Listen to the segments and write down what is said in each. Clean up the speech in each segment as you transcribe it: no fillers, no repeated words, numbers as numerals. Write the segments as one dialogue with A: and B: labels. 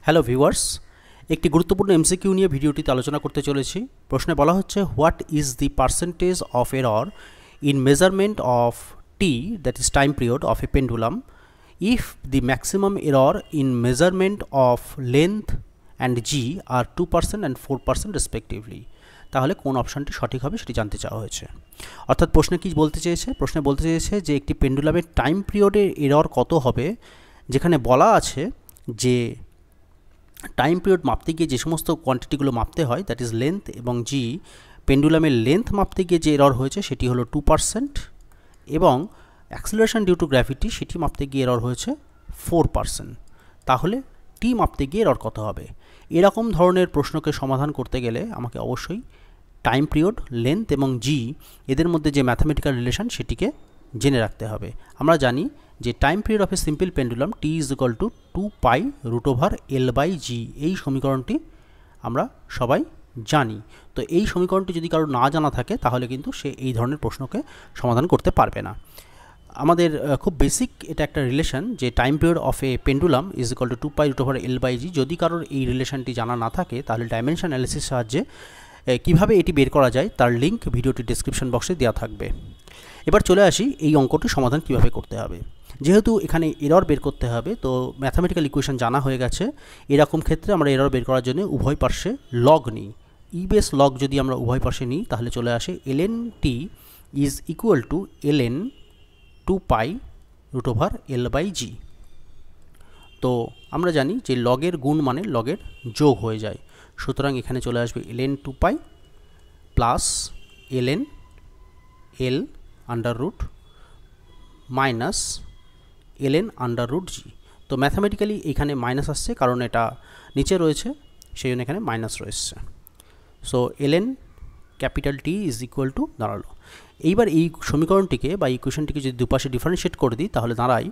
A: Hello viewers, একটি গুরুত্বপূর্ণ MCQ নিয়ে ভিডিওটিতে আলোচনা করতে চলেছি। প্রশ্নে বলা হচ্ছে what is the percentage of error in measurement of T, that is time period of a pendulum, if the maximum error in measurement of length and g are 2% and 4% respectively. তাহলে কোন অপশানটি সঠিক হবে সেটি জানতে চাওয়া হয়েছে। অর্থাৎ প্রশ্নে কি বলতে চেয়েছে? প্রশ্নে বলতে চেয়েছে যে একটি পেন্ডুলামের টাইম পিরিয়ডের এরর কত হবে, যেখানে বলা আছে যে টাইম পিরিয়ড মাপতে গিয়ে যে সমস্ত কোয়ান্টিটিগুলো মাপতে হয়, দ্যাট ইজ লেন্থ এবং জি। পেন্ডুলামের লেন্থ মাপতে গিয়ে যে এরর হয়েছে সেটি হলো 2%, এবং অ্যাক্সিলারেশন ডিউ টু গ্র্যাভিটি সেটি মাপতে গিয়ে এরর হয়েছে 4%। তাহলে টি মাপতে গিয়ে এরর কত হবে? এরকম ধরনের প্রশ্নকে সমাধান করতে গেলে আমাকে অবশ্যই টাইম পিরিয়ড, লেন্থ এবং জি এদের মধ্যে যে ম্যাথামেটিক্যাল রিলেশন সেটিকে জেনে রাখতে হবে। আমরা জানি যে time period of a simple pendulum T is equal two 2π√L/g। এই সমীকরণটি আমরা সবাই জানি। তো এই সমীকরণটি যদি কারো না জানা থাকে তাহলে কিন্তু সে এই ধরনের প্রশ্নকে সমাধান করতে পারবে না। আমাদের খুব বেসিক এটা একটা রিলেশন যে time period of a pendulum is equal two 2π√L/g। যদি কারোর এই রিলেশনটি জানা না থাকে তাহলে ডাইমেনশন অ্যানালিসিস সাহায্যে কীভাবে এটি বের করা যায় তার লিঙ্ক ভিডিওটির ডেসক্রিপশন বক্সে দেওয়া থাকবে। এবার চলে আসি এই অঙ্কটির সমাধান কিভাবে করতে হবে। যেহেতু এখানে এরর বের করতে হবে, তো ম্যাথামেটিক্যাল ইকুয়েশন জানা হয়ে গেছে। এরকম ক্ষেত্রে আমরা এরর বের করার জন্য উভয় পার্শ্বে লগ নিই। বেস লগ যদি আমরা উভয় পার্শ্বে নিই তাহলে চলে আসে ln t is equal two ln 2π√L/g। তো আমরা জানি যে লগের গুণ মানে লগের যোগ হয়ে যায়, সুতরাং এখানে চলে আসবে ln 2π plus ln L under root minus ln under root g. তো ম্যাথামেটিক্যালি এখানে মাইনাস আসছে কারণ এটা নিচে রয়েছে, সেই জন্য এখানে মাইনাস রয়েছে। So ln capital T is equal two দাঁড়ালো। এইবার এই সমীকরণটিকে বা ইকুয়েশনটিকে যদি দুপাশে ডিফারেন্সিয়েট করে দিই তাহলে দাঁড়ায়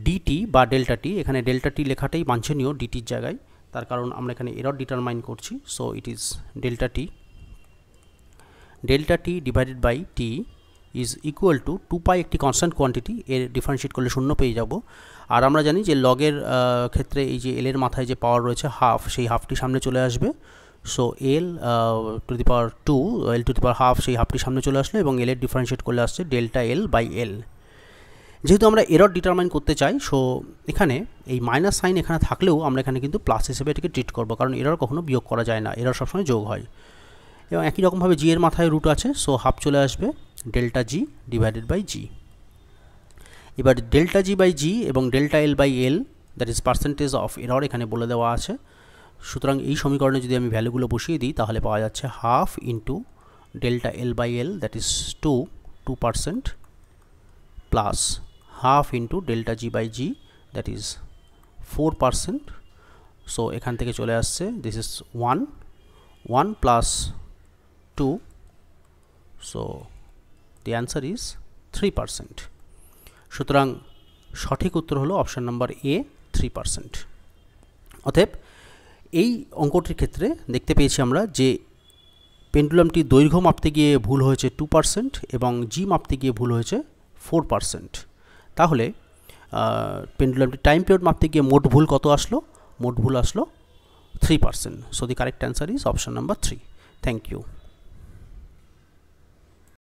A: ডিটি বা ডেল্টা টি। এখানে ডেল্টা টি লেখাটাই বাঞ্ছনীয় ডিটির জায়গায়, তার কারণ আমরা এখানে এরর ডিটারমাইন করছি। So it is delta t divided by t is equal to 2π একটি কনস্ট্যান্ট কোয়ান্টিটি, এর ডিফারেন্সিয়েট করলে 0 পেয়ে যাব। আর আমরা জানি যে লগের ক্ষেত্রে এই যে এল এর মাথায় যে পাওয়ার রয়েছে হাফ, সেই হাফটি সামনে চলে আসবে। So L to the power 2, L to the power half, সেই হাফটি সামনে চলে আসলো এবং এল এর ডিফারেন্সিয়েট করলে আসছে ডেল্টা এল বাই এল। যেহেতু আমরা এরর ডিটারমাইন করতে চাই, সো এখানে এই মাইনাস সাইন এখানে থাকলেও আমরা এখানে কিন্তু প্লাস হিসেবে এটাকে ট্রিট করবো, কারণ এরর কখনো বিয়োগ করা যায় না, এরর সবসময় যোগ হয়। এবং একই রকমভাবে জি এর মাথায় রুট আছে, সো হাফ চলে আসবে delta g divided by g. এবার ডেল্টা জি বাই জি এবং delta L by L, that is percentage of error, এখানে বলে দেওয়া আছে। সুতরাং এই সমীকরণে যদি আমি ভ্যালুগুলো বসিয়ে দিই তাহলে পাওয়া যাচ্ছে half into delta L by L, that is 2% plus half into delta g by g, that is 4%। So এখান থেকে চলে আসছে this is 1 plus 2, so the answer is 3%. সুতরাং সঠিক উত্তর হলো অপশন নাম্বার এ, 3%। অতএব এই অঙ্কটির ক্ষেত্রে দেখতে পেয়েছি আমরা যে পেন্ডুলামটি দৈর্ঘ্য মাপতে গিয়ে ভুল হয়েছে 2% এবং জি মাপতে গিয়ে ভুল হয়েছে 4%। তাহলে পেন্ডুলামটি টাইম পিরিয়ড মাপতে গিয়ে মোট ভুল কত আসলো? মোট ভুল আসলো 3%। So the correct answer is option number 3। Thank you.